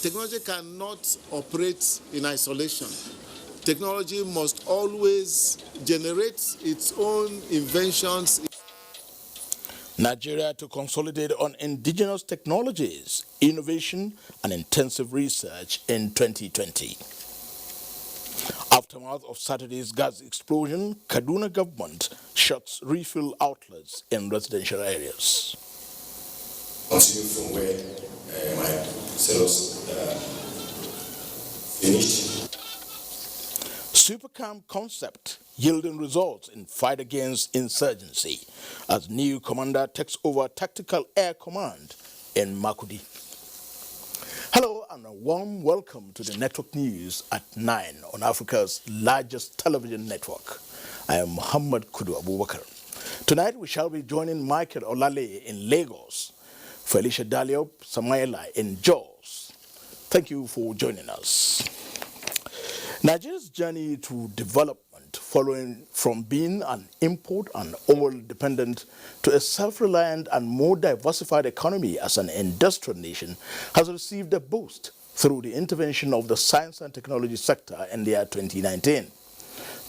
technology cannot operate in isolation. Technology must always generate its own inventions. Nigeria to consolidate on indigenous technologies, innovation and intensive research in 2020. Aftermath of Saturday's gas explosion, Kaduna government shuts refill outlets in residential areas. Continue from where my fellows finished. Supercamp concept yielding results in fight against insurgency as new commander takes over Tactical Air Command in Makudi. Hello and a warm welcome to the Network News at 9 on Africa's largest television network. I am Muhammad Kudu Abubakar. Tonight we shall be joining Michael Olale in Lagos, Felicia Daliop Samaila in Jos. Thank you for joining us. Nigeria's journey to development, following from being an import and oil-dependent to a self-reliant and more diversified economy as an industrial nation, has received a boost through the intervention of the science and technology sector in the year 2019.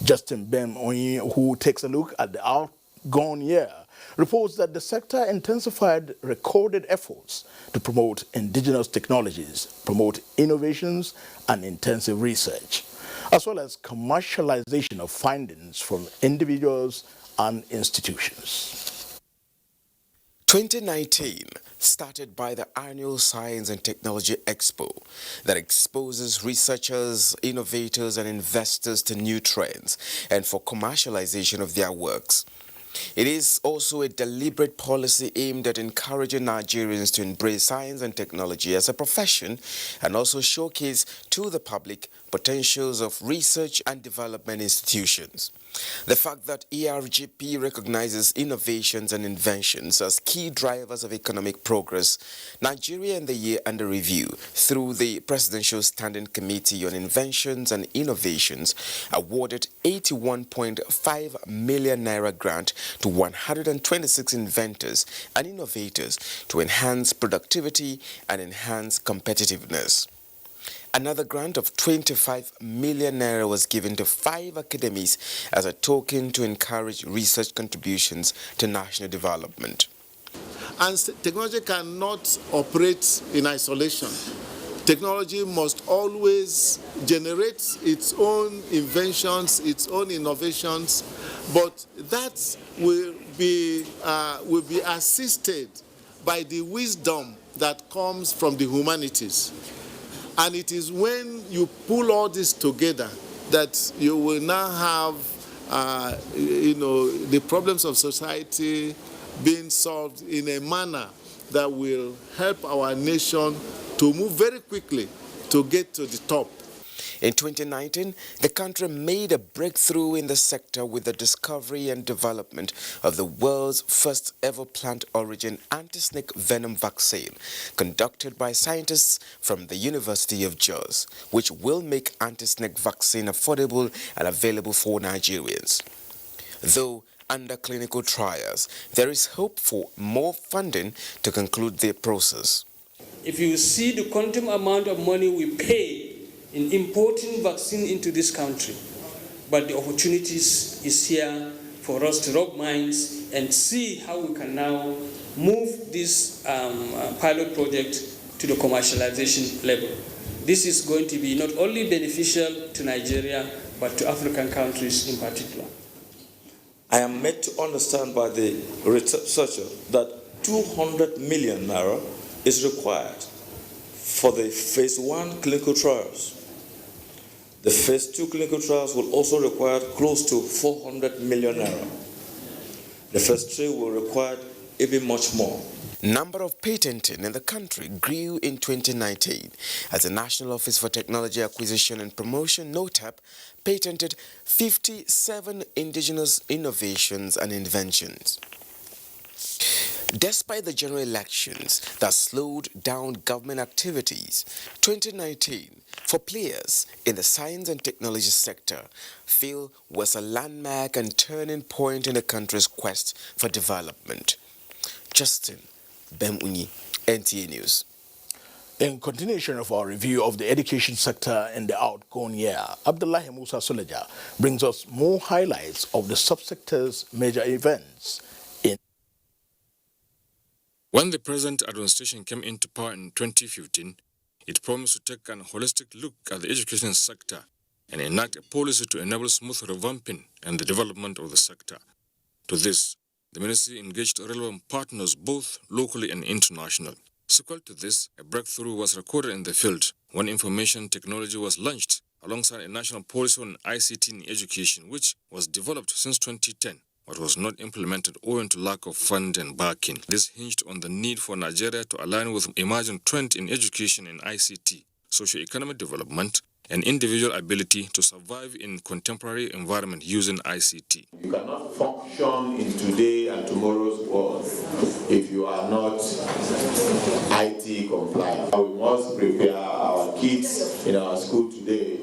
Justin Bem Onyi, who takes a look at the outgone year, reports that the sector intensified recorded efforts to promote indigenous technologies, promote innovations and intensive research, as well as commercialization of findings from individuals and institutions. 2019 started by the annual Science and Technology Expo that exposes researchers, innovators and investors to new trends and for commercialization of their works. It is also a deliberate policy aimed at encouraging Nigerians to embrace science and technology as a profession and also showcase to the public potentials of research and development institutions. The fact that ERGP recognizes innovations and inventions as key drivers of economic progress, Nigeria in the year under review through the Presidential Standing Committee on Inventions and Innovations awarded 81.5 million naira grant to 126 inventors and innovators to enhance productivity and enhance competitiveness. Another grant of 25 million naira was given to 5 academies as a token to encourage research contributions to national development. And technology cannot operate in isolation. Technology must always generate its own inventions, its own innovations, but that will be assisted by the wisdom that comes from the humanities. And it is when you pull all this together that you will now have, the problems of society being solved in a manner that will help our nation to move very quickly to get to the top. In 2019, the country made a breakthrough in the sector with the discovery and development of the world's first ever plant origin anti-snake venom vaccine conducted by scientists from the University of Jos, which will make anti-snake vaccine affordable and available for Nigerians. Though under clinical trials, there is hope for more funding to conclude the process. If you see the quantum amount of money we pay in importing vaccine into this country, but the opportunities is here for us to rub minds and see how we can now move this pilot project to the commercialization level. This is going to be not only beneficial to Nigeria, but to African countries in particular. I am made to understand by the researcher that 200 million naira is required for the phase 1 clinical trials. The phase 2 clinical trials will also require close to 400 million naira. The phase 3 will require even much more. Number of patenting in the country grew in 2019 as the National Office for Technology Acquisition and Promotion, NOTAP, patented 57 indigenous innovations and inventions. Despite the general elections that slowed down government activities, 2019 for players in the science and technology sector feel was a landmark and turning point in the country's quest for development. Justin Bem Onyi, NTA News. In continuation of our review of the education sector in the outgoing year, Abdullahi Musa Suleja brings us more highlights of the subsector's major events. When the present administration came into power in 2015, it promised to take an holistic look at the education sector and enact a policy to enable smooth revamping and the development of the sector. To this, the ministry engaged relevant partners both locally and international. Sequel to this, a breakthrough was recorded in the field when information technology was launched alongside a national policy on ICT in education, which was developed since 2010. But was not implemented owing to lack of fund and backing. This hinged on the need for Nigeria to align with emerging trends in education and ICT, socio-economic development, and individual ability to survive in contemporary environment using ICT. You cannot function in today and tomorrow's world if you are not IT compliant. We must prepare our kids in our school today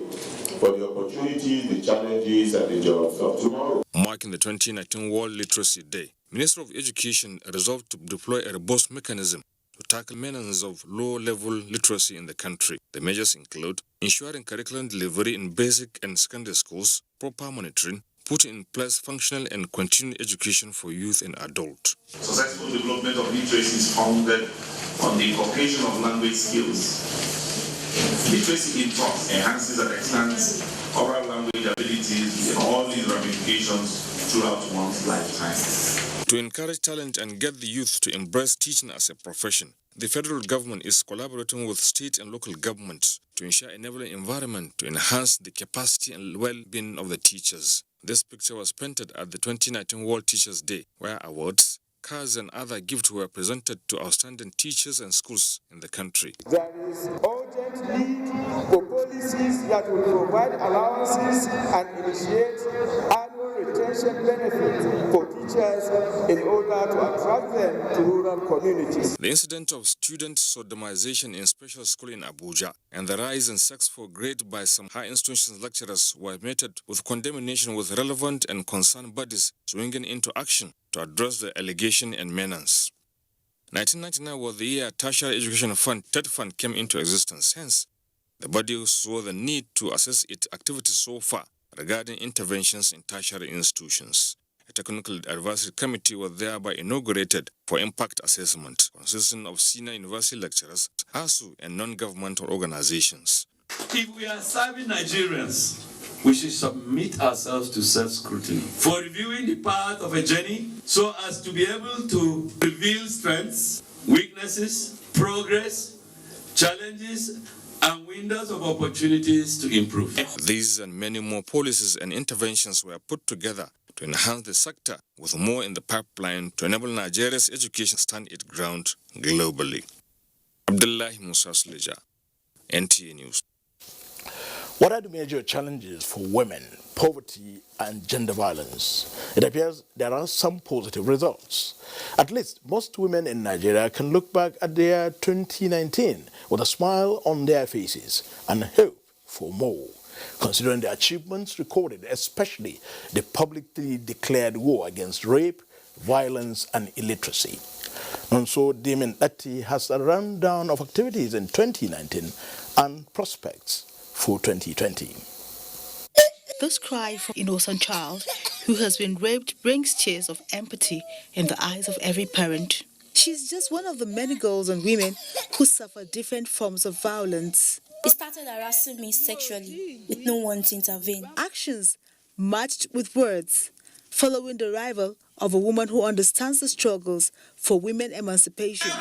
for the opportunities, the challenges, and the jobs of tomorrow. Marking the 2019 World Literacy Day, Minister of Education resolved to deploy a robust mechanism to tackle maintenance of low-level literacy in the country. The measures include ensuring curriculum delivery in basic and secondary schools, proper monitoring, putting in place functional and continuing education for youth and adults. Successful development of literacy is founded on the incorporation of language skills. Literacy in talk enhances and extends oral language abilities in all these ramifications throughout one's lifetime. To encourage talent and get the youth to embrace teaching as a profession, the federal government is collaborating with state and local governments to ensure an enabling environment to enhance the capacity and well-being of the teachers. This picture was painted at the 2019 World Teachers' Day, where awards, cars and other gifts were presented to outstanding teachers and schools in the country. There is urgent need for policies that will provide allowances and initiate annual retention benefits for teachers in order to attract them to rural communities. The incident of student sodomization in special school in Abuja and the rise in sex for grade by some high institutions lecturers were met with condemnation with relevant and concerned bodies swinging into action to address the allegation and menace. 1999 was the year Tertiary Education Fund, TED Fund, came into existence. Hence, the body saw the need to assess its activities so far regarding interventions in tertiary institutions. A technical advisory committee was thereby inaugurated for impact assessment, consisting of senior university lecturers, ASU, and non-governmental organizations. If we are serving Nigerians, we should submit ourselves to self-scrutiny for reviewing the path of a journey so as to be able to reveal strengths, weaknesses, progress, challenges, and windows of opportunities to improve. These and many more policies and interventions were put together to enhance the sector, with more in the pipeline to enable Nigeria's education stand its ground globally. Abdullahi Musa Suleja, NTA News. What are the major challenges for women, poverty and gender violence? It appears there are some positive results. At least most women in Nigeria can look back at their 2019 with a smile on their faces and hope for more, considering the achievements recorded, especially the publicly declared war against rape, violence and illiteracy. Nonso Damien Ati has a rundown of activities in 2019 and prospects for 2020. This cry for an innocent child who has been raped brings tears of empathy in the eyes of every parent. She's just one of the many girls and women who suffer different forms of violence. He started harassing me sexually with no one to intervene. Actions matched with words, following the arrival of a woman who understands the struggles for women emancipation.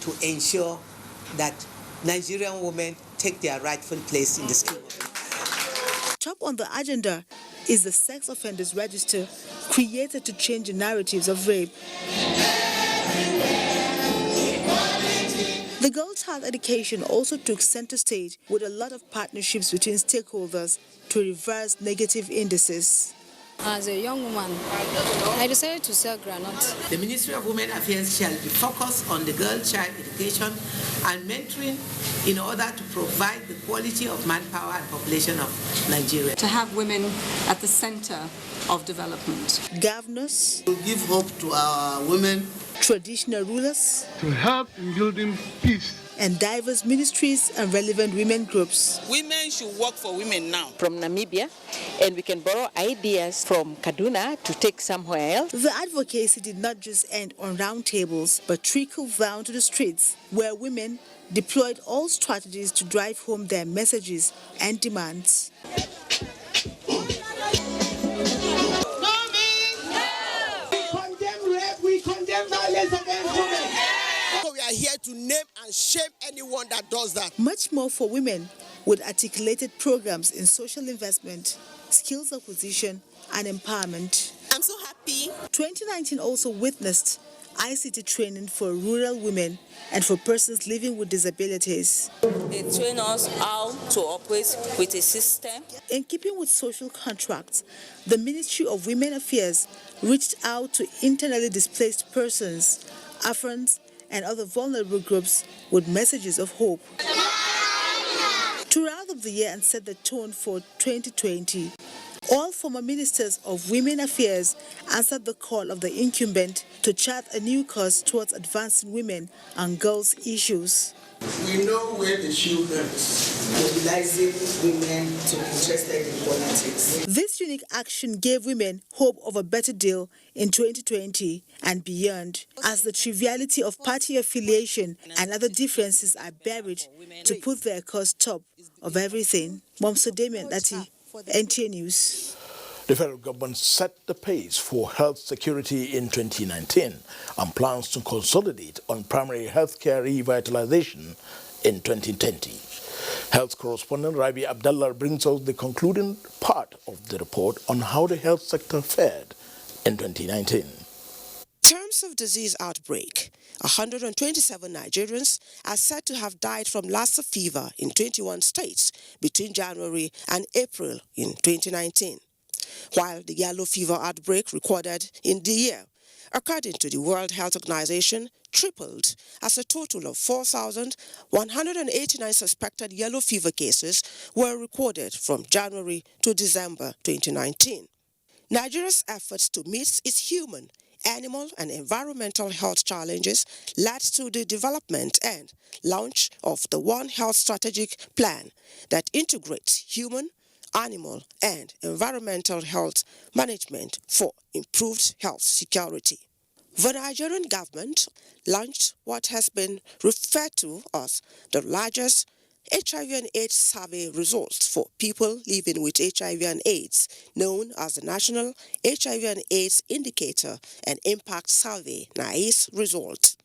To ensure that Nigerian women take their rightful place in the scheme. Top on the agenda is the Sex Offenders Register, created to change the narratives of rape. The Girl Child Education also took center stage with a lot of partnerships between stakeholders to reverse negative indices. As a young woman, I decided to sell granules. The Ministry of Women Affairs shall be focused on the girl child education and mentoring in order to provide the quality of manpower and population of Nigeria. To have women at the center of development. Governors to give hope to our women traditional rulers, to help in building peace, and diverse ministries and relevant women groups. Women should work for women now. From Namibia, and we can borrow ideas from Kaduna to take somewhere else. The advocacy did not just end on roundtables, but trickled down to the streets, where women deployed all strategies to drive home their messages and demands. We condemn violence against women. So we are here to name and shame anyone that does that. Much more for women with articulated programs in social investment, skills acquisition, and empowerment. I'm so happy. 2019 also witnessed ICT training for rural women and for persons living with disabilities. They train us how to operate with a system. In keeping with social contracts, the Ministry of Women Affairs reached out to internally displaced persons, orphans, and other vulnerable groups with messages of hope. To round up the year and set the tone for 2020, all former ministers of Women Affairs answered the call of the incumbent to chart a new course towards advancing women and girls' issues. We know where the shoe hurts, mobilizing women to be interested in politics. This unique action gave women hope of a better deal in 2020 and beyond, as the triviality of party affiliation and other differences are buried to put their cause top of everything. Momso Damian Dati, NTA News. The federal government set the pace for health security in 2019 and plans to consolidate on primary healthcare revitalization in 2020. Health correspondent Rabi Abdallah brings us the concluding part of the report on how the health sector fared in 2019. In terms of disease outbreak, 127 Nigerians are said to have died from Lassa fever in 21 states between January and April in 2019. While the yellow fever outbreak recorded in the year, according to the World Health Organization, tripled as a total of 4,189 suspected yellow fever cases were recorded from January to December 2019. Nigeria's efforts to meet its human, animal, and environmental health challenges led to the development and launch of the One Health Strategic Plan that integrates human, animal, and environmental health management for improved health security. The Nigerian government launched what has been referred to as the largest HIV and AIDS survey results for people living with HIV and AIDS, known as the National HIV and AIDS Indicator and Impact Survey, NIAIS results.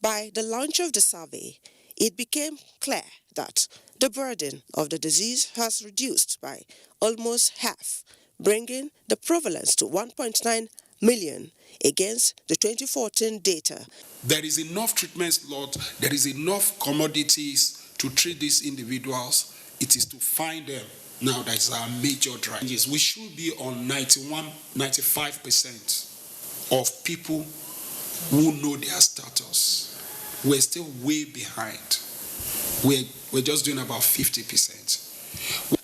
By the launch of the survey, it became clear that the burden of the disease has reduced by almost half, bringing the prevalence to 1.9 million against the 2014 data. There is enough treatment slot, there is enough commodities to treat these individuals. It is to find them now that is our major drive. We should be on 95% of people who know their status. We're still way behind. We're just doing about 50%.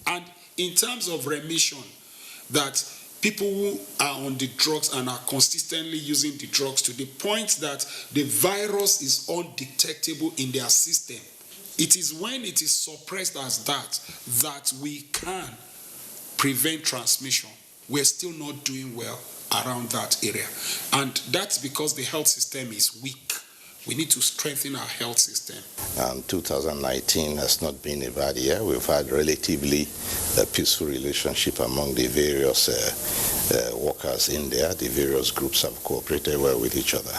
And in terms of remission, that people who are on the drugs and are consistently using the drugs to the point that the virus is undetectable in their system, it is when it is suppressed as that we can prevent transmission. We're still not doing well around that area. And that's because the health system is weak. We need to strengthen our health system. 2019 has not been a bad year. We've had relatively a peaceful relationship among the various workers in there. The various groups have cooperated well with each other.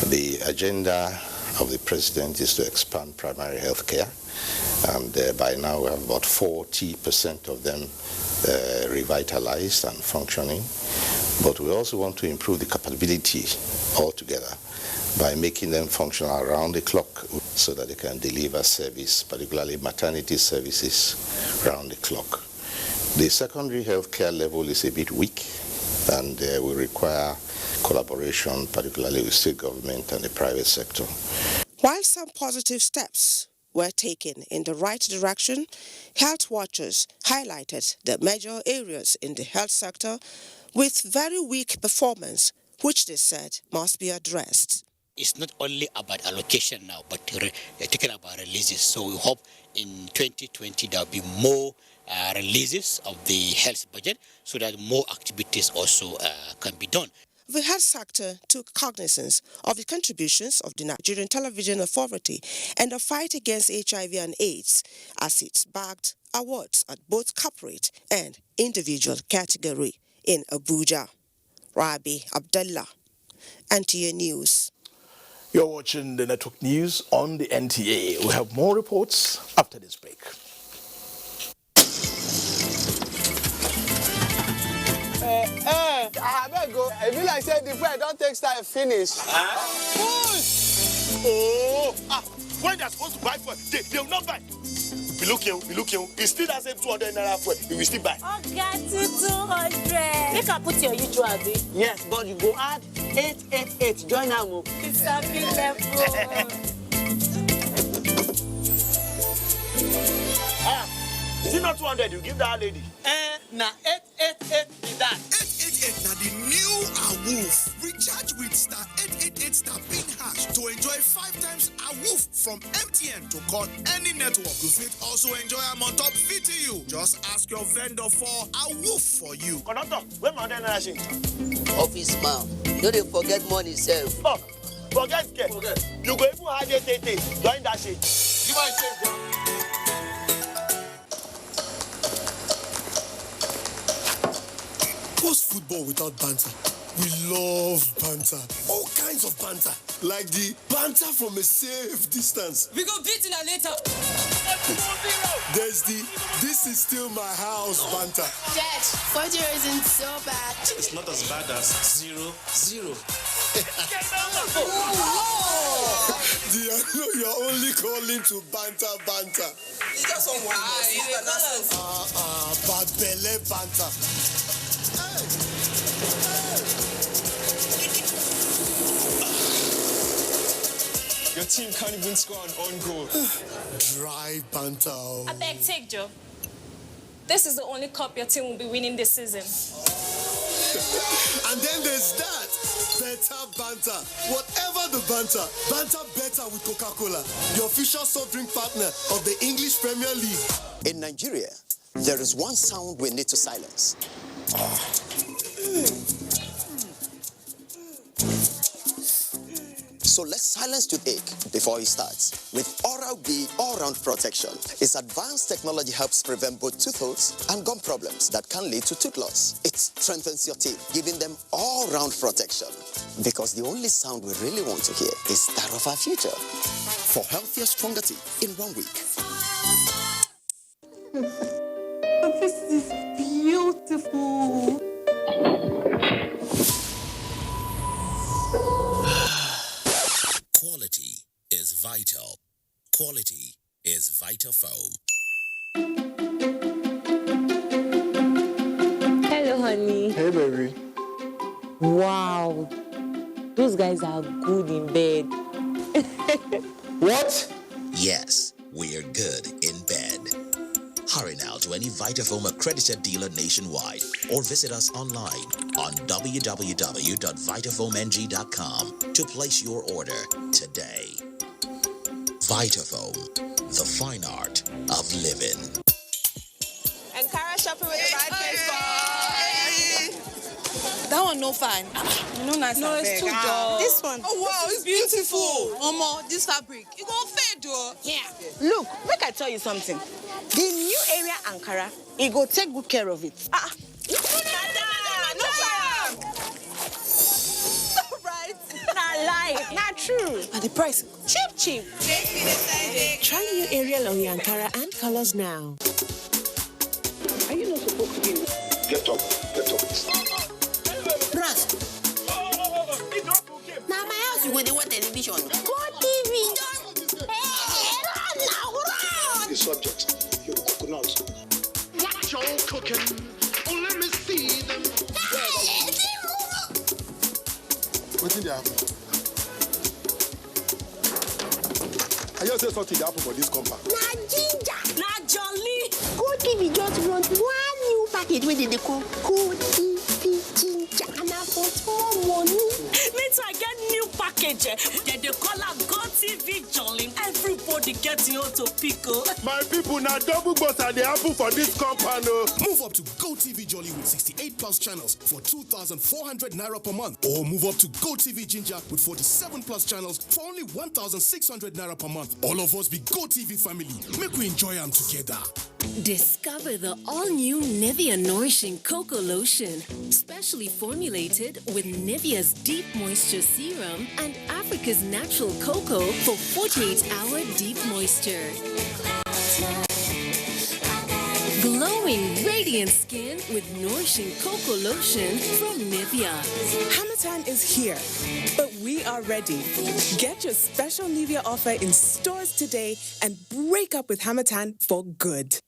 The agenda of the president is to expand primary health care, and by now we have about 40% of them revitalized and functioning. But we also want to improve the capability altogether by making them function around the clock so that they can deliver service, particularly maternity services, around the clock. The secondary health care level is a bit weak, and will require collaboration, particularly with state government and the private sector. While some positive steps were taken in the right direction, health watchers highlighted the major areas in the health sector with very weak performance, which they said must be addressed. it's not only about allocation now, but they're talking about releases. So we hope in 2020 there will be more releases of the health budget so that more activities also can be done. The health sector took cognizance of the contributions of the Nigerian Television Authority and the fight against HIV and AIDS as it bagged awards at both corporate and individual category in Abuja. Rabi Abdullah, NTA News. You're watching the network news on the NTA. We have more reports after this break. I better go. I feel like saying the bread don't take time finish. When they're supposed to buy food, they will not buy. We look here. It's still that same 200 naira food. We will still buy. Okay, 200. You can put your usual. Yes, but you go add 888. Join now. It's a big level. Is it not 200? You give that lady. Now 888 is that. 888 now the new AWOOF. Recharge with star 888 star pin hash to enjoy 5 times AWOOF from MTN to call any network. You fit also enjoy a on top VTU. Just ask your vendor for AWOOF for you. Conductor, where my other change? Office man, you don't forget money self. Oh, forget. You go even hide 888. Join that shit. Give my change. Post football without banter. We love banter. All kinds of banter. Like the banter from a safe distance. We go beat in a later. There's the this is still my house banter. Dad, 40 isn't so bad. It's not as bad as 0-0. You're only calling to banter. It's just someone. Bad belly banter. Your team can't even score an own goal. Dry banter. I beg, take Joe. This is the only cup your team will be winning this season. And then there's that. Better banter. Whatever the banter better with Coca-Cola, the official soft drink partner of the English Premier League. In Nigeria, there is one sound we need to silence. So let's silence toothache before it starts with Oral-B All-Round Protection. Its advanced technology helps prevent both tooth holes and gum problems that can lead to tooth loss. It strengthens your teeth, giving them all-round protection. Because the only sound we really want to hear is that of our future. For healthier, stronger teeth in 1 week. This is beautiful. Quality is vital. Quality is Vitafoam. Hello, honey. Hey, baby. Wow. Those guys are good in bed. What? Yes, we're good in bed. Hurry now to any Vitafoam accredited dealer nationwide or visit us online on www.vitafoamng.com to place your order today. Vitafoam, the fine art of living. Ankara shopping with the right place for. That one no fine. No, nice. No, it's too dull. This one. Oh wow, it's beautiful. Omo, this fabric. It gon' fade though. Yeah. Look, make I tell you something. The new area Ankara, it go take good care of it. No right. Not lie. Not true. And the price? Cheap. Try new Ariel on your Ankara and colors now. Are you not supposed to be? Get up. Bros. Now my house you go dey watch television. Go TV. The subject, your coconut. Watch your cooking. Oh, let me see them. What did they happen? I just said something happened for this compound. Na ginger. Na jolly. Go TV just run one new package wey dey call Go TV ginger. And na for small money. Later I get new pack package. Then they call her GoTV Jolly. Everybody getting on to pickle. My people now double boss are the apple for this company. Move up to GoTV Jolly with 68 plus channels for 2,400 naira per month, or move up to GoTV Ginger with 47 plus channels for only 1,600 naira per month. All of us be GoTV family. Make we enjoy them together. Discover the all-new Nivea Nourishing Cocoa Lotion, specially formulated with Nivea's Deep Moisture Serum and Africa's natural cocoa for 48-hour deep moisture. Glowing, radiant skin with nourishing cocoa lotion from Nivea. Hamatan is here, but we are ready. Get your special Nivea offer in stores today and break up with Hamatan for good.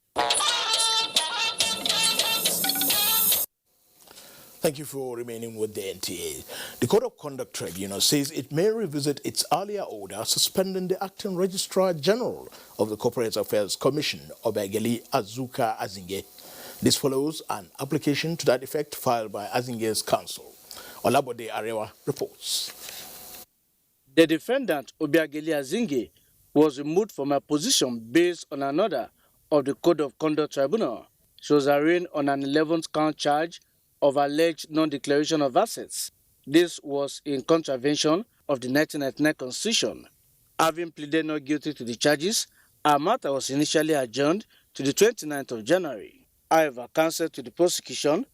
Thank you for remaining with the NTA. The Code of Conduct Tribunal says it may revisit its earlier order suspending the acting Registrar General of the Corporate Affairs Commission, Obiageli Azuka Azinge. This follows an application to that effect filed by Azinge's counsel. Olabode Arewa reports. The defendant, Obiageli Azinge, was removed from her position based on an order of the Code of Conduct Tribunal. She was arraigned on an 11th count charge of alleged non-declaration of assets. This was in contravention of the 1999 Constitution. Having pleaded not guilty to the charges, her matter was initially adjourned to the 29th of January. However, counsel to the prosecution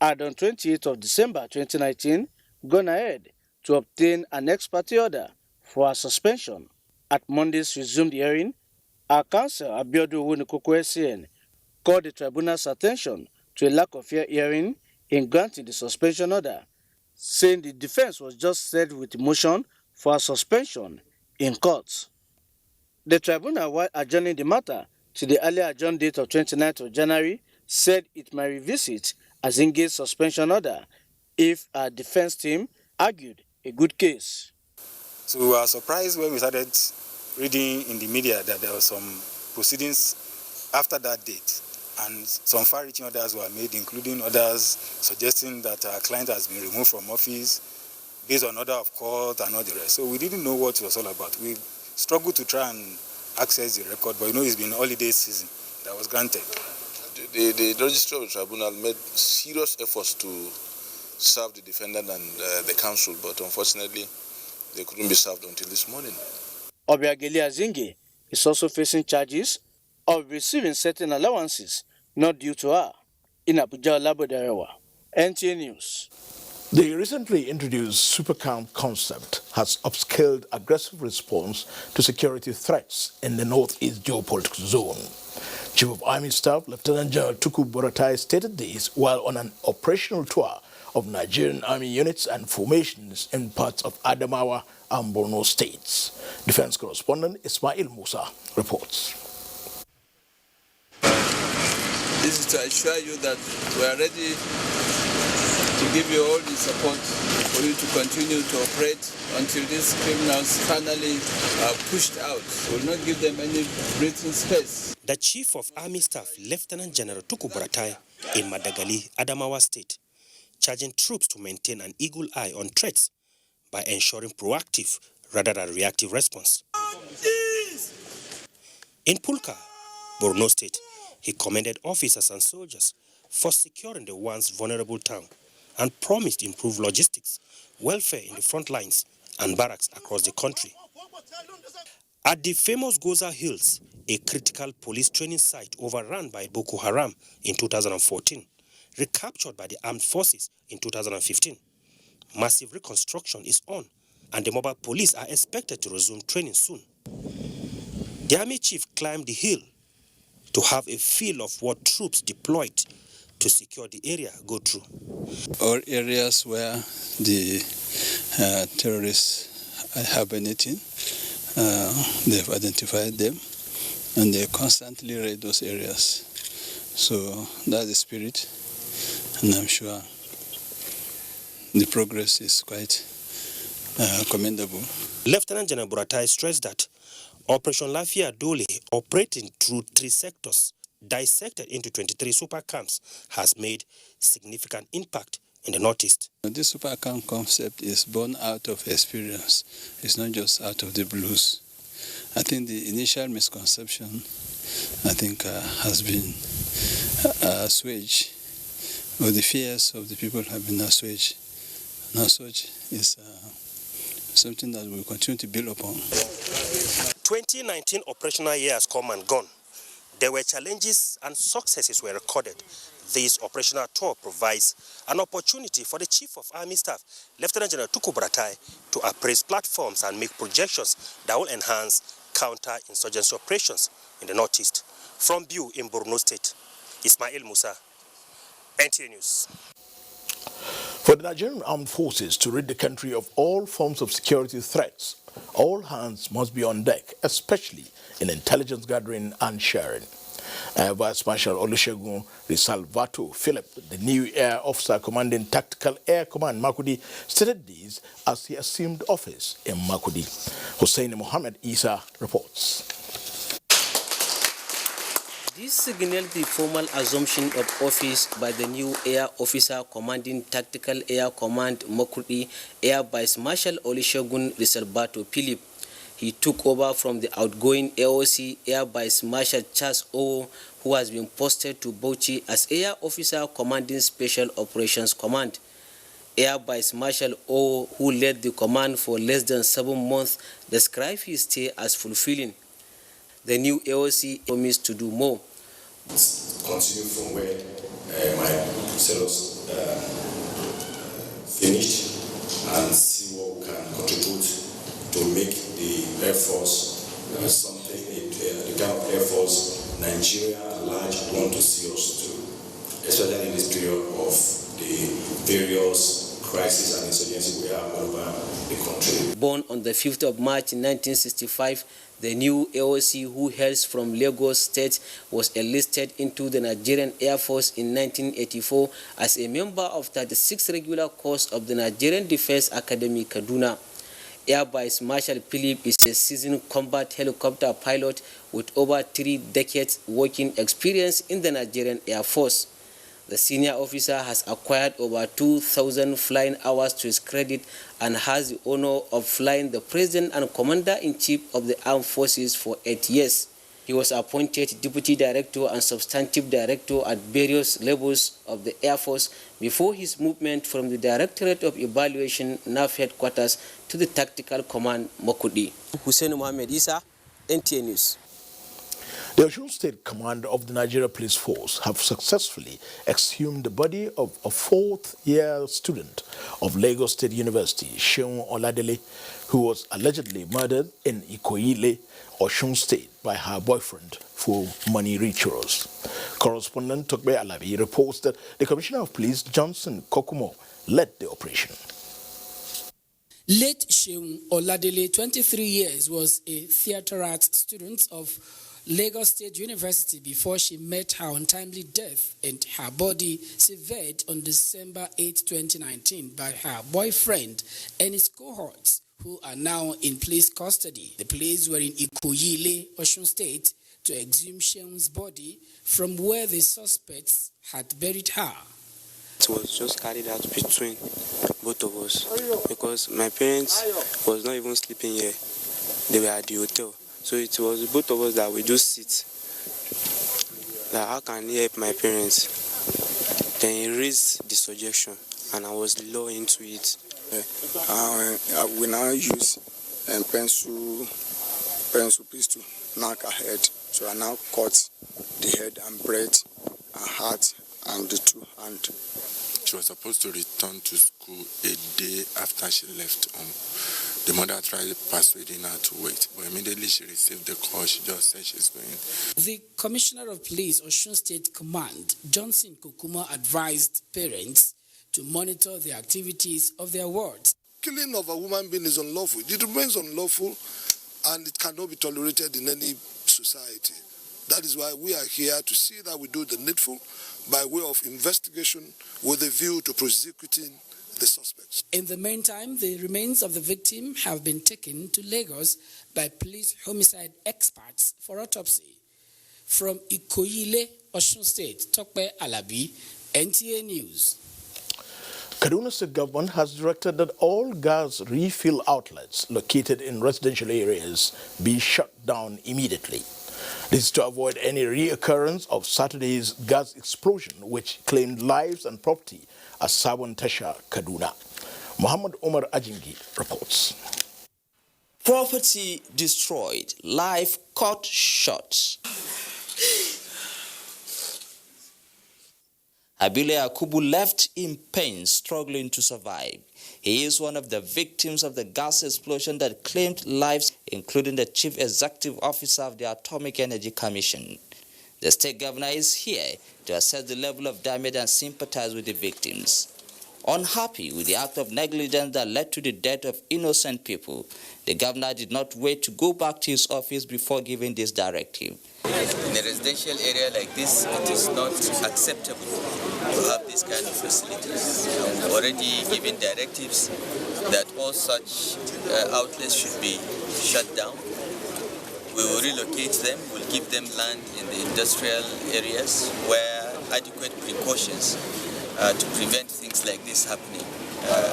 had on 28th of December 2019 gone ahead to obtain an ex parte order for her suspension. At Monday's resumed hearing, our counsel, Abiodun Owonekoko SCN, called the tribunal's attention to a lack of fair hearing in granting the suspension order, saying the defense was just served with a motion for a suspension in court. The tribunal, while adjourning the matter to the earlier adjourned date of 29th of January, said it might revisit Azinge's suspension order if our defense team argued a good case. So we were surprised when we started reading in the media that there were some proceedings after that date. And some far-reaching orders were made, including orders suggesting that our client has been removed from office based on order of court and all the rest. So we didn't know what it was all about. We struggled to try and access the record, but it's been holiday season that was granted. The registrar of the tribunal made serious efforts to serve the defendant and the counsel, but unfortunately, they couldn't be served until this morning. Obiageli Azinge is also facing charges of receiving certain allowances not due to her. In Abuja, Olabode Arewa, NTA News. The recently introduced Supercamp concept has upscaled aggressive response to security threats in the northeast geopolitical zone. Chief of Army Staff Lieutenant General Tukur Buratai stated this while on an operational tour of Nigerian Army units and formations in parts of Adamawa and Borno states. Defense correspondent Ismail Musa reports. This is to assure you that we are ready to give you all the support for you to continue to operate until these criminals finally are pushed out. We will not give them any breathing space. The Chief of Army Staff, Lieutenant General Tukur Buratai, in Madagali, Adamawa State, charging troops to maintain an eagle eye on threats by ensuring proactive rather than reactive response. In Pulka, Borno State, he commended officers and soldiers for securing the once vulnerable town and promised improved logistics, welfare in the front lines, and barracks across the country. At the famous Goza Hills, a critical police training site overrun by Boko Haram in 2014, recaptured by the armed forces in 2015, massive reconstruction is on, and the mobile police are expected to resume training soon. The army chief climbed the hill to have a feel of what troops deployed to secure the area go through. All areas where the terrorists are hibernating, they've identified them, and they constantly raid those areas. So that's the spirit, and I'm sure the progress is quite commendable. Lieutenant General Buratai stressed that Operation Lafia Dole, operating through 3 sectors, dissected into 23 super camps, has made significant impact in the Northeast. This super account concept is born out of experience. It's not just out of the blues. I think the initial misconception, has been assuaged, or the fears of the people have been assuaged. And as such, is something that we'll continue to build upon. 2019 operational year has come and gone. There were challenges and successes were recorded. This operational tour provides an opportunity for the Chief of Army Staff, Lieutenant General Tukur Buratai, to appraise platforms and make projections that will enhance counter-insurgency operations in the Northeast. From Biu in Borno State, Ismail Musa, NTA News. For the Nigerian Armed Forces to rid the country of all forms of security threats, all hands must be on deck, especially in intelligence gathering and sharing. Vice Marshal Olusegun Risalvato Philip, the new air officer commanding Tactical Air Command Makudi, stated this as he assumed office in Makudi. Hussein Mohammed Isa reports. This signaled the formal assumption of office by the new air officer commanding Tactical Air Command Makudi, Air Vice Marshal Olusegun Risalvato Philip. He took over from the outgoing AOC, Air Vice Marshal Charles Owo, who has been posted to Bauchi as Air Officer Commanding Special Operations Command. Air Vice Marshal Owo, who led the command for less than 7 months, described his stay as fulfilling. The new AOC promised to do more. Continue from where my fellows finished and see what we can contribute to make the Air Force something, the kind of Air Force Nigeria at large want to see us do, especially in this period of the various crises and insurgency we have all over the country. Born on the 5th of March 1965, the new AOC, who hails from Lagos State, was enlisted into the Nigerian Air Force in 1984 as a member of 36th regular course of the Nigerian Defense Academy, Kaduna. Air Vice Marshal Philip is a seasoned combat helicopter pilot with over 3 decades working experience in the Nigerian Air Force. The senior officer has acquired over 2,000 flying hours to his credit and has the honor of flying the President and Commander-in-Chief of the Armed Forces for 8 years. He was appointed Deputy Director and Substantive Director at various levels of the Air Force before his movement from the Directorate of Evaluation, NAF Headquarters, to the Tactical Command, Makudi. Hussein Mohammed Isa, NTA News. The Osun State Command of the Nigeria Police Force have successfully exhumed the body of a 4th-year student of Lagos State University, Seun Oladele, who was allegedly murdered in Ikoyi, Osun State, by her boyfriend for money rituals. Correspondent Tokbe Alabi reports that the Commissioner of Police, Johnson Kokumo, led the operation. Late Seun Oladele, 23 years, was a theatre arts student of Lagos State University before she met her untimely death, and her body severed on December 8, 2019 by her boyfriend and his cohorts, who are now in police custody. The police were in Ikoyi, Osun State, to exhume Seun's body from where the suspects had buried her. It was just carried out between both of us because my parents was not even sleeping here. They were at the hotel. So it was both of us that we just sit. Like, how can he help my parents? Then he raised the suggestion and I was lured into it. We now use pencil piece to knock her head. So I now cut the head and bread and heart and the 2 hands. She was supposed to return to school a day after she left home. The mother tried persuading her to wait, but immediately she received the call, she just said she's going. The Commissioner of Police, Osun State Command, Johnson Kokumo, advised parents to monitor the activities of their wards. Killing of a human being is unlawful. It remains unlawful and it cannot be tolerated in any society. That is why we are here to see that we do the needful by way of investigation with a view to prosecuting the suspects. In the meantime, the remains of the victim have been taken to Lagos by police homicide experts for autopsy. From Ikoyi, Osun State, Tokpe Alabi, NTA News. Kaduna State Government has directed that all gas refill outlets located in residential areas be shut down immediately. This is to avoid any reoccurrence of Saturday's gas explosion, which claimed lives and property at Sabon Tasha, Kaduna. Muhammad Umar Ajingi reports. Property destroyed, life cut short. Abile Akubu left in pain, struggling to survive. He is one of the victims of the gas explosion that claimed lives, including the Chief Executive Officer of the Atomic Energy Commission. The state governor is here to assess the level of damage and sympathize with the victims. Unhappy with the act of negligence that led to the death of innocent people, the governor did not wait to go back to his office before giving this directive. In a residential area like this, it is not acceptable to have this kind of facilities. We've already given directives that all such outlets should be shut down. We will relocate them, we'll give them land in the industrial areas where adequate precautions to prevent things like this happening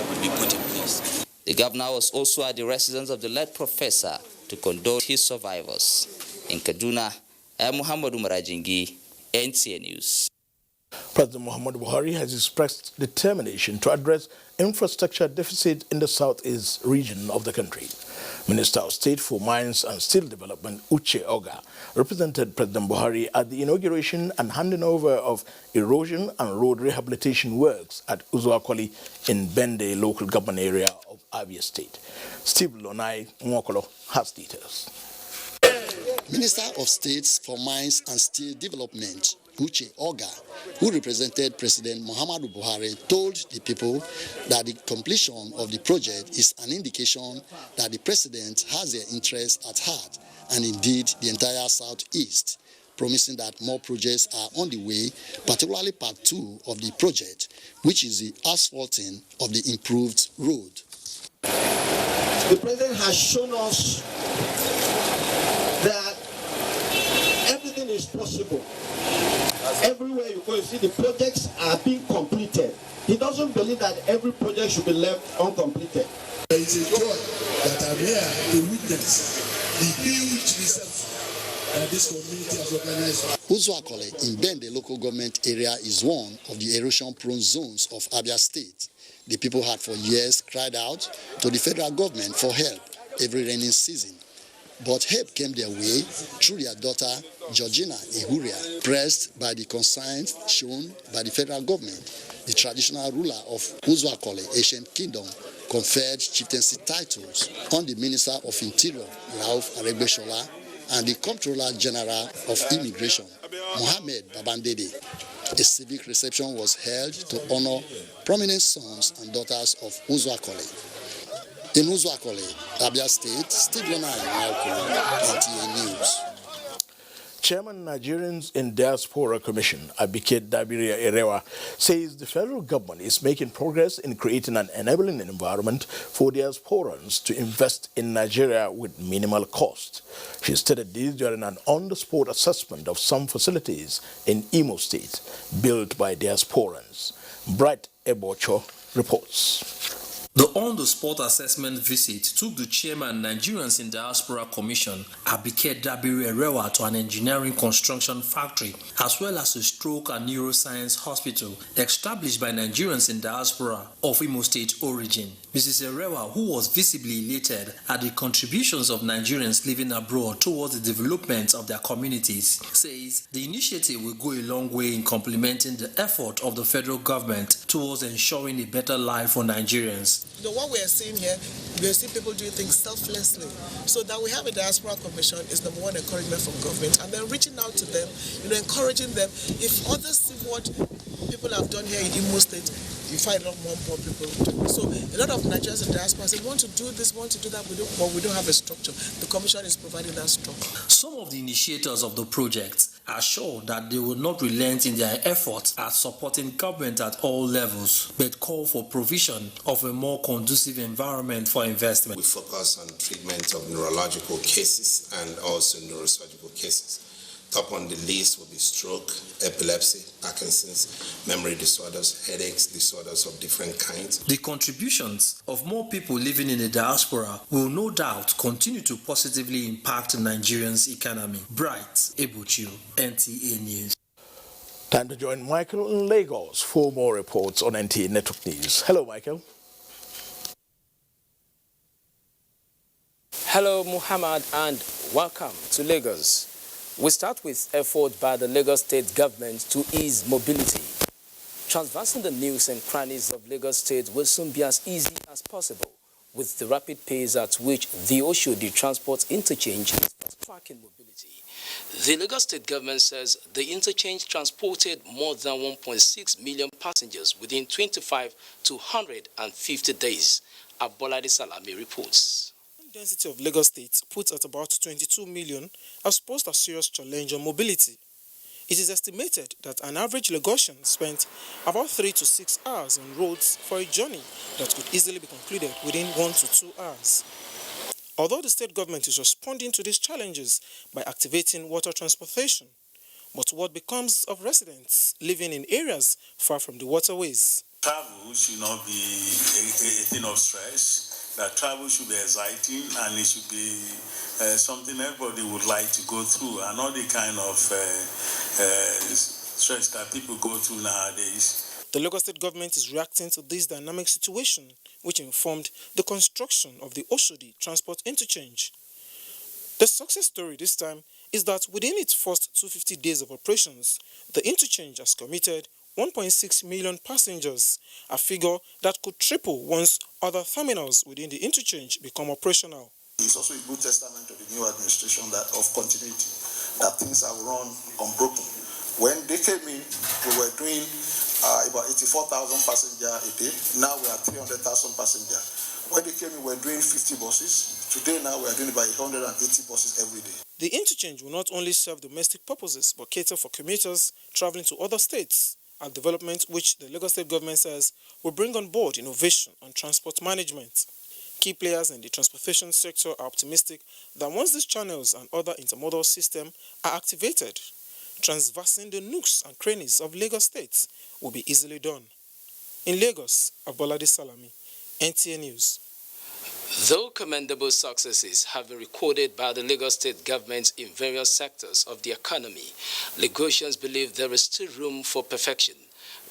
will be put in place. The governor was also at the residence of the late professor to condole his survivors. In Kaduna, I am Muhammad Umar Ajingi, NTA News. President Muhammadu Buhari has expressed determination to address infrastructure deficit in the southeast region of the country. Minister of State for Mines and Steel Development, Uche Oga, represented President Buhari at the inauguration and handing over of erosion and road rehabilitation works at Uzuakwali in Bende local government area of Abia State. Steve Lonai Mwokolo has details. Minister of State for Mines and Steel Development, Uche Oga, who represented President Muhammadu Buhari, told the people that the completion of the project is an indication that the president has their interests at heart, and indeed the entire southeast, promising that more projects are on the way, particularly part 2 of the project, which is the asphalting of the improved road. The president has shown us that everything is possible. Everywhere you go, you see the projects are being completed. He doesn't believe that every project should be left uncompleted. It's a joy that I'm here to witness the huge reception that this community has organized. Uzuakwali in Bende local government area is one of the erosion-prone zones of Abia State. The people had for years cried out to the federal government for help every rainy season. But help came their way through their daughter, Georgina Ihuria, pressed by the concerns shown by the federal government. The traditional ruler of Uzuakwali, Ancient Kingdom, conferred chieftaincy titles on the Minister of Interior, Rauf Aregbesola, and the Comptroller General of Immigration, Mohammed Babandede. A civic reception was held to honor prominent sons and daughters of Uzuakwali. In Uzuakwali, Abia State, Steve Lonai, NTA News. Chairman Nigerians in Diaspora Commission, Abike Dabiria Erewa, says the federal government is making progress in creating an enabling environment for diasporans to invest in Nigeria with minimal cost. She stated this during an on-the-spot assessment of some facilities in Imo State built by diasporans. Bright Ebocho reports. The on-the-spot assessment visit took the chairman Nigerians in Diaspora Commission, Abike Dabiri Erewa, to an engineering construction factory, as well as a stroke and neuroscience hospital established by Nigerians in Diaspora of Imo State origin. Mrs. Erewa, who was visibly elated at the contributions of Nigerians living abroad towards the development of their communities, says the initiative will go a long way in complementing the effort of the federal government towards ensuring a better life for Nigerians. What we are seeing here, we are seeing people doing things selflessly. So that we have a diaspora commission is number one encouragement from government, and then reaching out to them, encouraging them. If others see what people have done here in Imo State, you find a lot more people do. So a lot of Nigerians in diaspora say, want to do this, want to do that, but we don't have a structure. The commission is providing that structure. Some of the initiators of the project are sure that they will not relent in their efforts at supporting government at all levels, but call for provision of a more conducive environment for investment. We focus on treatment of neurological cases and also neurosurgical cases. Top on the list will be stroke, epilepsy, Parkinson's, memory disorders, headaches, disorders of different kinds. The contributions of more people living in the diaspora will no doubt continue to positively impact Nigerians' economy. Bright Ebuchu, NTA News. Time to join Michael in Lagos for more reports on NTA Network News. Hello, Michael. Hello, Muhammad, and welcome to Lagos. We start with effort by the Lagos State government to ease mobility. Transversing the nooks and crannies of Lagos State will soon be as easy as possible, with the rapid pace at which the Oshodi Transport Interchange is fast-tracking mobility. The Lagos State government says the interchange transported more than 1.6 million passengers within 25 to 150 days. Abolade Salami reports. The density of Lagos State, put at about 22 million, has posed a serious challenge on mobility. It is estimated that an average Lagosian spent about 3 to 6 hours on roads for a journey that could easily be concluded within 1 to 2 hours. Although the state government is responding to these challenges by activating water transportation, but what becomes of residents living in areas far from the waterways? Travel should not be a thing of stress. That travel should be exciting and it should be something everybody would like to go through, and not the kind of stress that people go through nowadays. The Lagos State government is reacting to this dynamic situation, which informed the construction of the Oshodi Transport Interchange. The success story this time is that within its first 250 days of operations, the interchange has committed 1.6 million passengers, a figure that could triple once other terminals within the interchange become operational. It's also a good testament to the new administration that of continuity, that things are run unbroken. When they came in, we were doing about 84,000 passengers a day. Now we are 300,000 passengers. When they came in, we were doing 50 buses. Today now we are doing about 180 buses every day. The interchange will not only serve domestic purposes, but cater for commuters traveling to other states. A development which the Lagos State government says will bring on board innovation and transport management. Key players in the transportation sector are optimistic that once these channels and other intermodal systems are activated, transversing the nooks and crannies of Lagos State will be easily done. In Lagos, Abolade Salami, NTA News. Though commendable successes have been recorded by the Lagos State government in various sectors of the economy, Lagosians believe there is still room for perfection.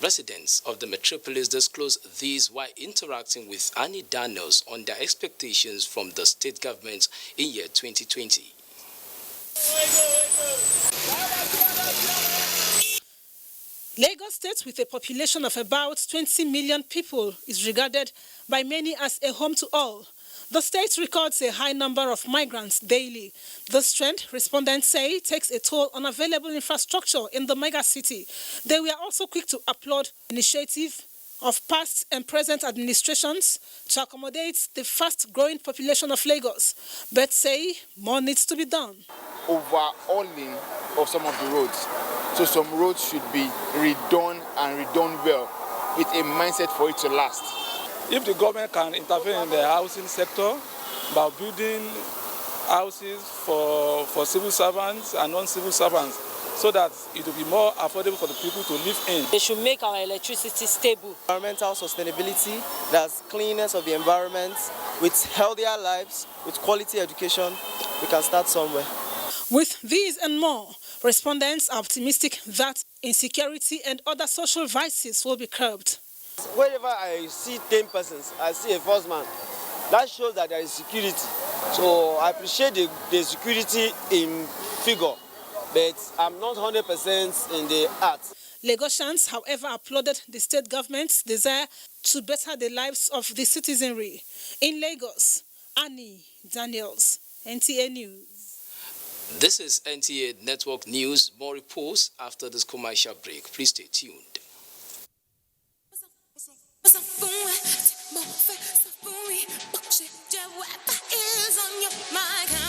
Residents of the metropolis disclose these while interacting with Annie Daniels on their expectations from the state government in year 2020. Lagos State, with a population of about 20 million people, is regarded by many as a home to all. The state records a high number of migrants daily. This trend, respondents say, takes a toll on available infrastructure in the mega city. They were also quick to applaud initiative of past and present administrations to accommodate the fast-growing population of Lagos, but say more needs to be done. Overhauling of some of the roads. So some roads should be redone and redone well with a mindset for it to last. If the government can intervene in the housing sector by building houses for civil servants and non-civil servants, so that it will be more affordable for the people to live in. They should make our electricity stable. Environmental sustainability, that's cleanness of the environment, with healthier lives, with quality education, we can start somewhere. With these and more, respondents are optimistic that insecurity and other social vices will be curbed. Wherever I see 10 persons, I see a first man. That shows that there is security. So I appreciate the security in figure, but I'm not 100% in the art. Lagosians, however, applauded the state government's desire to better the lives of the citizenry. In Lagos, Annie Daniels, NTA News. This is NTA Network News. More reports after this commercial break. Please stay tuned. I can't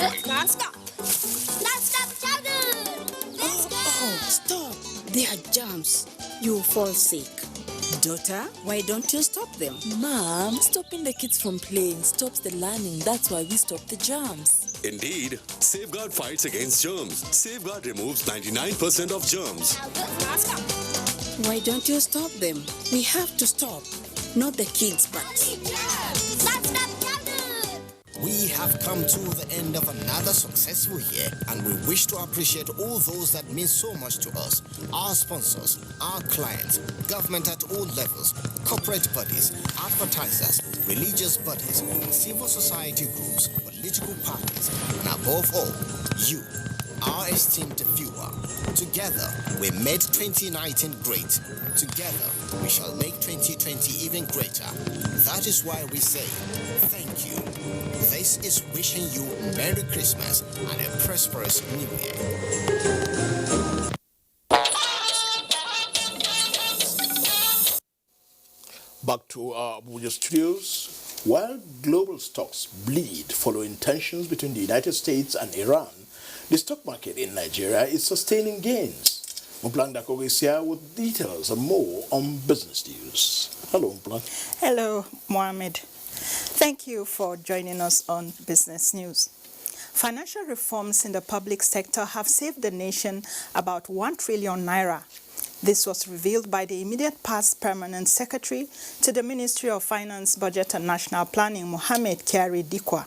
Stop. Stop shouting. Let's go. Oh, stop. They are germs. You'll fall sick. Daughter, why don't you stop them? Mom, stopping the kids from playing stops the learning. That's why we stop the germs. Indeed, Safeguard fights against germs. Safeguard removes 99% of germs. Why don't you stop them? We have to stop. Not the kids, but... We have come to the end of another successful year, and we wish to appreciate all those that mean so much to us. Our sponsors, our clients, government at all levels, corporate bodies, advertisers, religious bodies, civil society groups, political parties, and above all, you, our esteemed viewer. Together, we made 2019 great. Together, we shall make 2020 even greater. That is why we say, thank you. This is wishing you Merry Christmas and a prosperous New Year. Back to our Abuja studios. While global stocks bleed following tensions between the United States and Iran, the stock market in Nigeria is sustaining gains. Mplang Dakogo is here with details and more on business news. Hello, Mplang. Hello, Mohammed. Thank you for joining us on Business News. Financial reforms in the public sector have saved the nation about 1 trillion naira. This was revealed by the immediate past Permanent Secretary to the Ministry of Finance, Budget and National Planning, Mohammed Kyari Dikwa.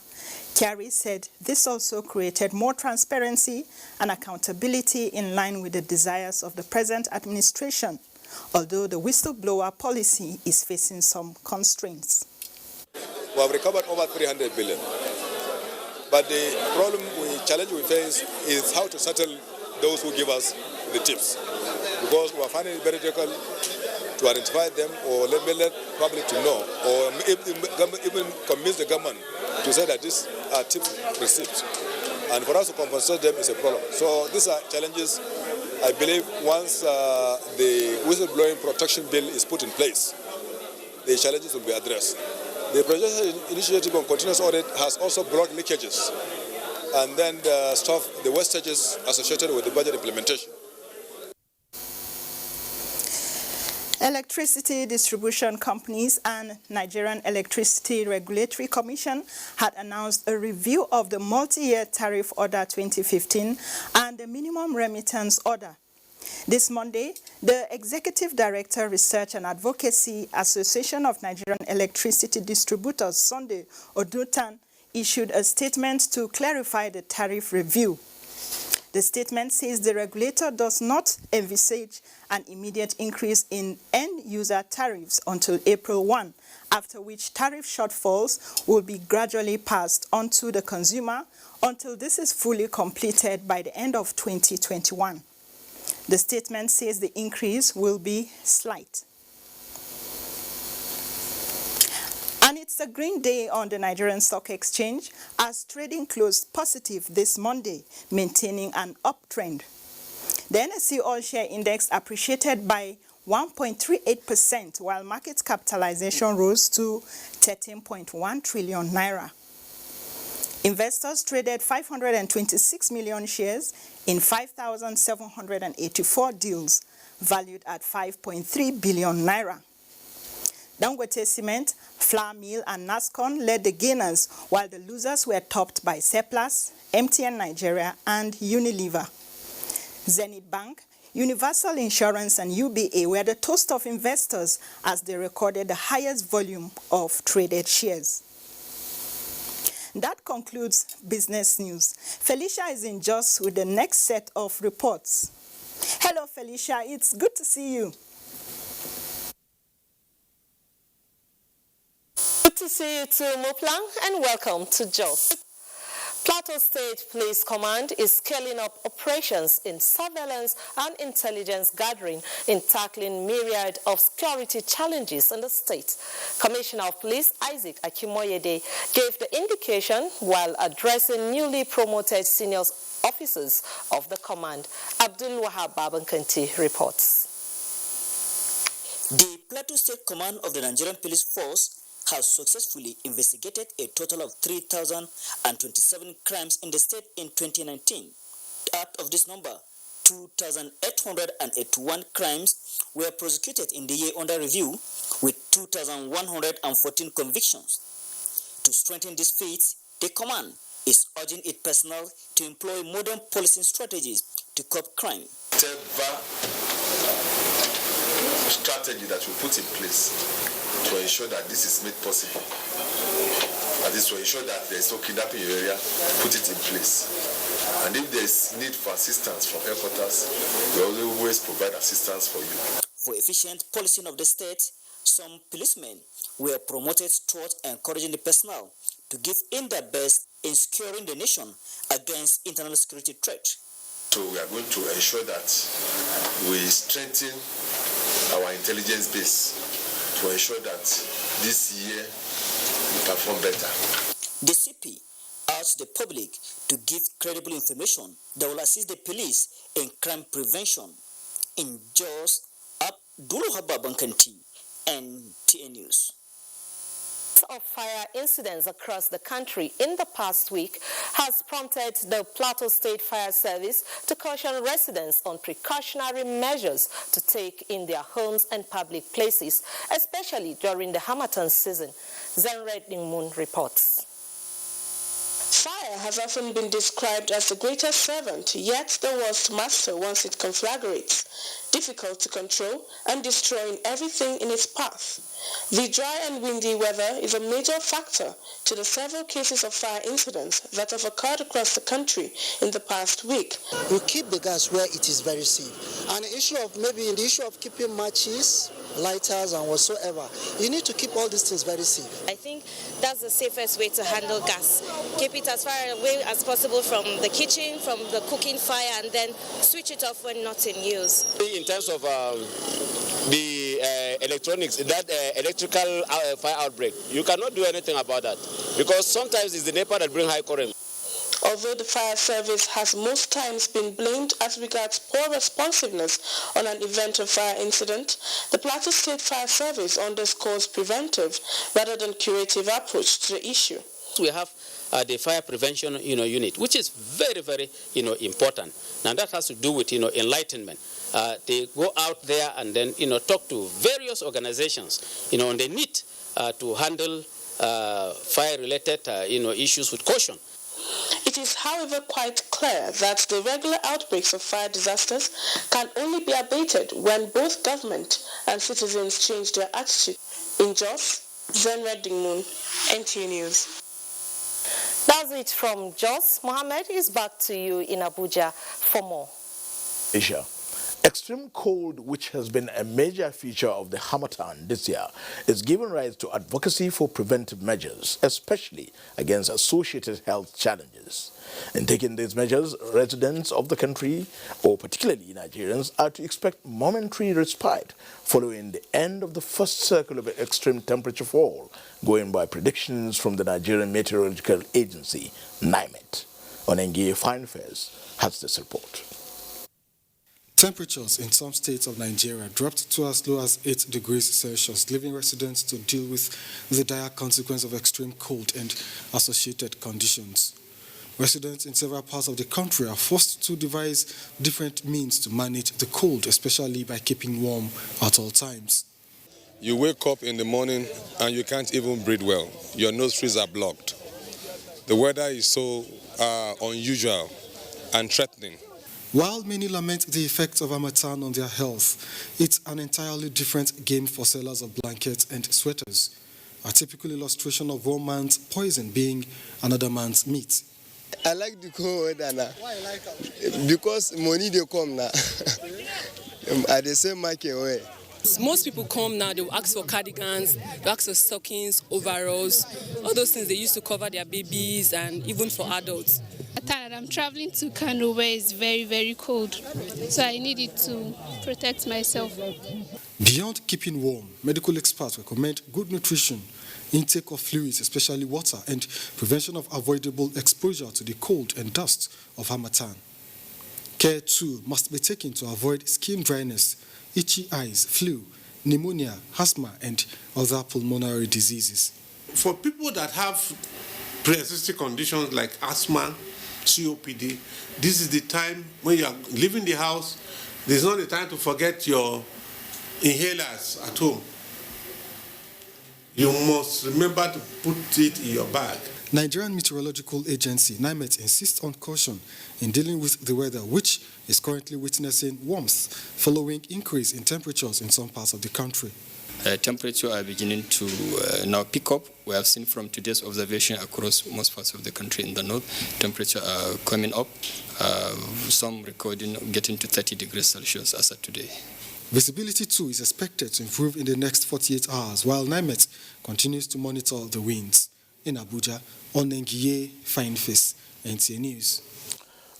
Kyari said this also created more transparency and accountability in line with the desires of the present administration, although the whistleblower policy is facing some constraints. We have recovered over 300 billion. But the challenge we face is how to settle those who give us the tips. Because we are finding it very difficult to identify them or let public to know, or even convince the government to say that these are tip receipts. And for us to compensate them is a problem. So these are challenges. I believe once the whistleblowing protection bill is put in place, the challenges will be addressed. The Presidential Initiative on Continuous Audit has also blocked leakages and then stopped the wastages associated with the budget implementation. Electricity distribution companies and Nigerian Electricity Regulatory Commission had announced a review of the multi-year tariff order 2015 and the minimum remittance order. This Monday, the Executive Director, Research and Advocacy Association of Nigerian Electricity Distributors, Sunday Odutan, issued a statement to clarify the tariff review. The statement says the regulator does not envisage an immediate increase in end-user tariffs until April 1, after which tariff shortfalls will be gradually passed on to the consumer until this is fully completed by the end of 2021. The statement says the increase will be slight. And it's a green day on the Nigerian Stock Exchange as trading closed positive this Monday, maintaining an uptrend. The NSE All Share Index appreciated by 1.38%, while market capitalization rose to 13.1 trillion naira. Investors traded 526 million shares in 5,784 deals, valued at 5.3 billion naira. Dangote Cement, Flour Mill, and Nascon led the gainers, while the losers were topped by Seplas, MTN Nigeria, and Unilever. Zenith Bank, Universal Insurance, and UBA were the toast of investors as they recorded the highest volume of traded shares. That concludes business news. Felicia is in Jos with the next set of reports. Hello, Felicia. It's good to see you. Good to see you too, Mplang, and welcome to Jos. Plateau State Police Command is scaling up operations in surveillance and intelligence gathering in tackling myriad of security challenges in the state. Commissioner of Police Isaac Akimoyede gave the indication while addressing newly promoted senior officers of the command. Abdul Wahab Babankanti reports. The Plateau State Command of the Nigerian Police Force has successfully investigated a total of 3,027 crimes in the state in 2019. Out of this number, 2,881 crimes were prosecuted in the year under review, with 2,114 convictions. To strengthen this feat, the command is urging its personnel to employ modern policing strategies to curb crime. Whatever strategy that we put in place to ensure that this is made possible, that is to ensure that there is no kidnapping in your area, put it in place. And if there is need for assistance from headquarters, we always provide assistance for you. For efficient policing of the state, some policemen were promoted towards encouraging the personnel to give in their best in securing the nation against internal security threats. So we are going to ensure that we strengthen our intelligence base to ensure that this year we perform better. The CP urged the public to give credible information that will assist the police in crime prevention. In Jos, Abdul Hababankanti, NTA News. Of fire incidents across the country in the past week has prompted the Plateau State Fire Service to caution residents on precautionary measures to take in their homes and public places, especially during the Harmattan season. Zenred Ningmun reports. Fire has often been described as the greatest servant, yet the worst master once it conflagrates, difficult to control and destroying everything in its path. The dry and windy weather is a major factor to the several cases of fire incidents that have occurred across the country in the past week. We keep the gas where it is very safe. And the issue of keeping matches, lighters and whatsoever, you need to keep all these things very safe. I think that's the safest way to handle gas. Keep it as far away as possible from the kitchen, from the cooking fire, and then switch it off when not in use. In terms of the electronics, that electrical fire outbreak, you cannot do anything about that because sometimes it's the NEPA that bring high current. Although the fire service has most times been blamed as regards poor responsiveness on an event of fire incident, the Plateau State Fire Service underscores preventive rather than curative approach to the issue. We have the fire prevention unit, which is very, very important. Now that has to do with enlightenment. They go out there and then talk to various organizations on the need to handle fire-related issues with caution. It is, however, quite clear that the regular outbreaks of fire disasters can only be abated when both government and citizens change their attitude. In Jos, Zenred Dingmun, NTA News. That's it from Jos. Mohammed is back to you in Abuja for more. Asia. Extreme cold, which has been a major feature of the Harmattan this year, is giving rise to advocacy for preventive measures, especially against associated health challenges. In taking these measures, residents of the country, or particularly Nigerians, are to expect momentary respite following the end of the first circle of extreme temperature fall, going by predictions from the Nigerian Meteorological Agency, NIMET. Onengie Finefairs has this report. Temperatures in some states of Nigeria dropped to as low as 8 degrees Celsius, leaving residents to deal with the dire consequence of extreme cold and associated conditions. Residents in several parts of the country are forced to devise different means to manage the cold, especially by keeping warm at all times. You wake up in the morning and you can't even breathe well. Your nostrils are blocked. The weather is so unusual and threatening. While many lament the effects of Harmattan on their health, it's an entirely different game for sellers of blankets and sweaters. A typical illustration of one man's poison being another man's meat. I like the cold weather now. Why you like it? Because money they come now. At the same market way. Most people come now, they will ask for cardigans, they ask for stockings, overalls, all those things they used to cover their babies and even for adults. I'm traveling to Kano where it's very, very cold, so I needed to protect myself. Beyond keeping warm, medical experts recommend good nutrition, intake of fluids, especially water, and prevention of avoidable exposure to the cold and dust of Harmattan. Care too must be taken to avoid skin dryness, itchy eyes, flu, pneumonia, asthma, and other pulmonary diseases. For people that have pre-existing conditions like asthma, COPD, this is the time when you are leaving the house. This is not the time to forget your inhalers at home. You must remember to put it in your bag. Nigerian Meteorological Agency, NIMET, insists on caution in dealing with the weather, which is currently witnessing warmth following increase in temperatures in some parts of the country. Temperatures are beginning to now pick up. We have seen from today's observation across most parts of the country in the north, temperatures are coming up, some recording getting to 30 degrees Celsius as of today. Visibility too is expected to improve in the next 48 hours, while NIMET continues to monitor the winds. In Abuja, Onengiye Fineface, NTA News.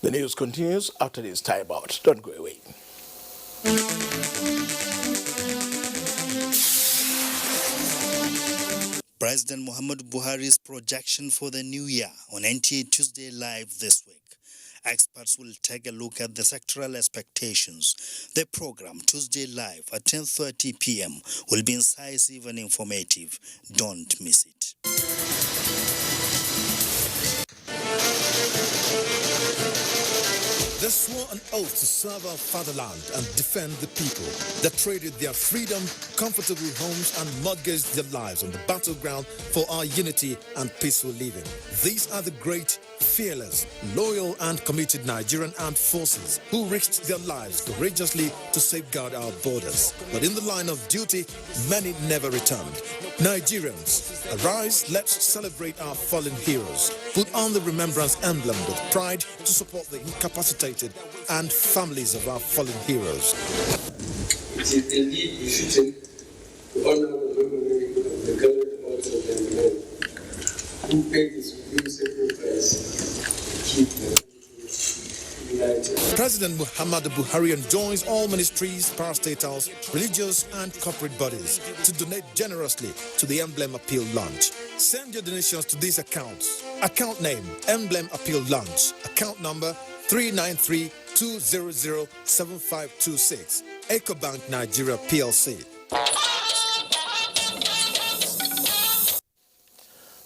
The news continues after this time out. Don't go away. President Muhammadu Buhari's projection for the new year on NTA Tuesday Live this week. Experts will take a look at the sectoral expectations. The program, Tuesday Live at 10:30 p.m., will be incisive and informative. Don't miss it. They swore an oath to serve our fatherland and defend the people. They traded their freedom, comfortable homes, and mortgaged their lives on the battleground for our unity and peaceful living. These are the great, fearless, loyal, and committed Nigerian armed forces who risked their lives courageously to safeguard our borders. But in the line of duty, many never returned. Nigerians, arise, let's celebrate our fallen heroes. Put on the remembrance emblem with pride to support the incapacitated and families of our fallen heroes. It is indeed befitting to honor the memory of the gallant hearts of the men who paid the supreme sacrifice to keep the united. President Muhammadu Buhari enjoins all ministries, parastatals, religious and corporate bodies to donate generously to the Emblem Appeal Launch. Send your donations to these accounts. Account name, Emblem Appeal Launch. Account number 393-200-7526. EcoBank Nigeria PLC.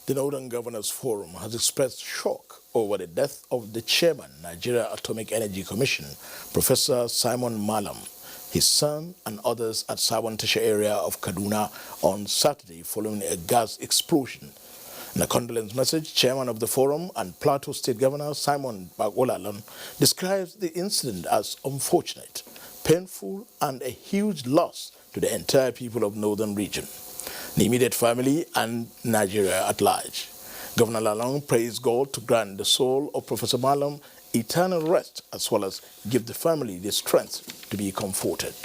The Northern Governors Forum has expressed shock over the death of the chairman, Nigeria Atomic Energy Commission, Professor Simon Malam, his son and others at Sawantasha area of Kaduna on Saturday following a gas explosion. In a condolence message, Chairman of the Forum and Plateau State Governor Simon Bagolalan describes the incident as unfortunate, painful, and a huge loss to the entire people of Northern region, the immediate family, and Nigeria at large. Governor Lalong praised God to grant the soul of Professor Malam eternal rest, as well as give the family the strength to be comforted.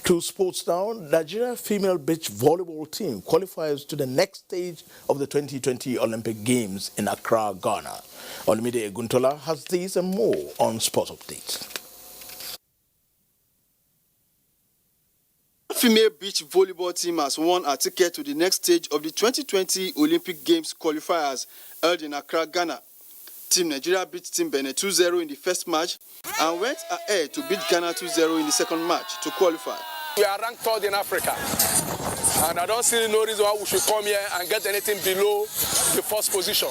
To sports now, Nigeria female beach volleyball team qualifies to the next stage of the 2020 Olympic Games in Accra, Ghana. Olumide Eguntola has these and more on Sports Update. The female beach volleyball team has won a ticket to the next stage of the 2020 Olympic Games qualifiers held in Accra, Ghana. Team Nigeria beat Team Benin 2-0 in the first match and went ahead to beat Ghana 2-0 in the second match to qualify. We are ranked third in Africa, and I don't see no reason why we should come here and get anything below the first position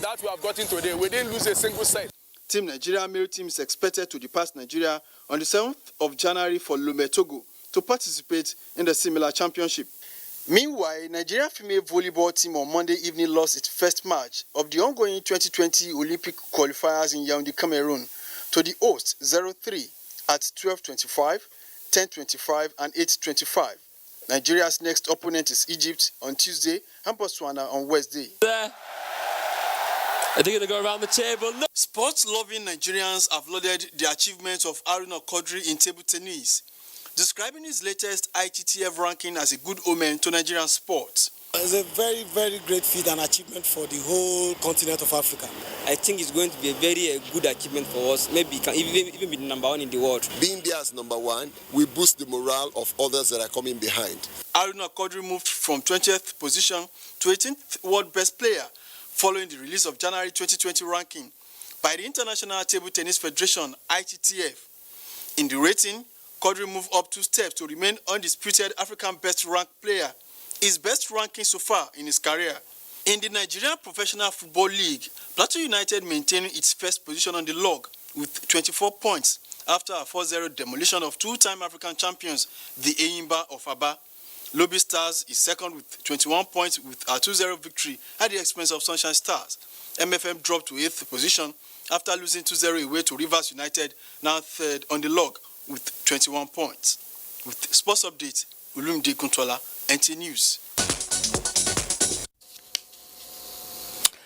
that we have gotten today. We didn't lose a single set. Team Nigeria male team is expected to depart Nigeria on the 7th of January for Lomé, Togo, to participate in the similar championship. Meanwhile, Nigeria female volleyball team on Monday evening lost its first match of the ongoing 2020 Olympic qualifiers in Yaoundé, Cameroon, to the hosts 0-3 at 12:25, 10:25 and 8:25. Nigeria's next opponent is Egypt on Tuesday and Botswana on Wednesday. There. Are they going to go around the table? No. Sports-loving Nigerians have lauded the achievements of Haruna Quadri in table tennis, describing his latest ITTF ranking as a good omen to Nigerian sports. It's a very, very great feat and achievement for the whole continent of Africa. I think it's going to be a very good achievement for us. Maybe it can even be number one in the world. Being there as number one will boost the morale of others that are coming behind. Haruna Quadri moved from 20th position to 18th world best player following the release of January 2020 ranking by the International Table Tennis Federation, ITTF. In the rating, Quadri moved up 2 steps to remain undisputed African best-ranked player, his best ranking so far in his career. In the Nigerian Professional Football League, Plateau United maintained its first position on the log with 24 points after a 4-0 demolition of two-time African champions, the Enyimba of Aba. Lobby Stars is second with 21 points with a 2-0 victory at the expense of Sunshine Stars. MFM dropped to 8th position after losing 2-0 away to Rivers United, now third on the log with 21 points. With sports update, Ulumide Kuntola, NT News.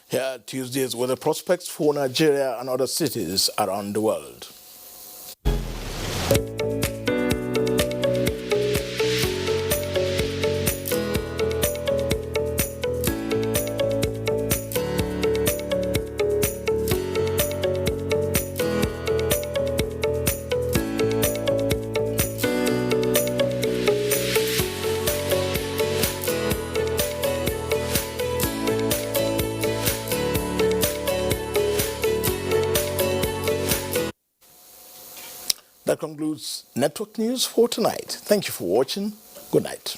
Here are Tuesdays with the prospects for Nigeria and other cities around the world. That concludes Network News for tonight. Thank you for watching. Good night.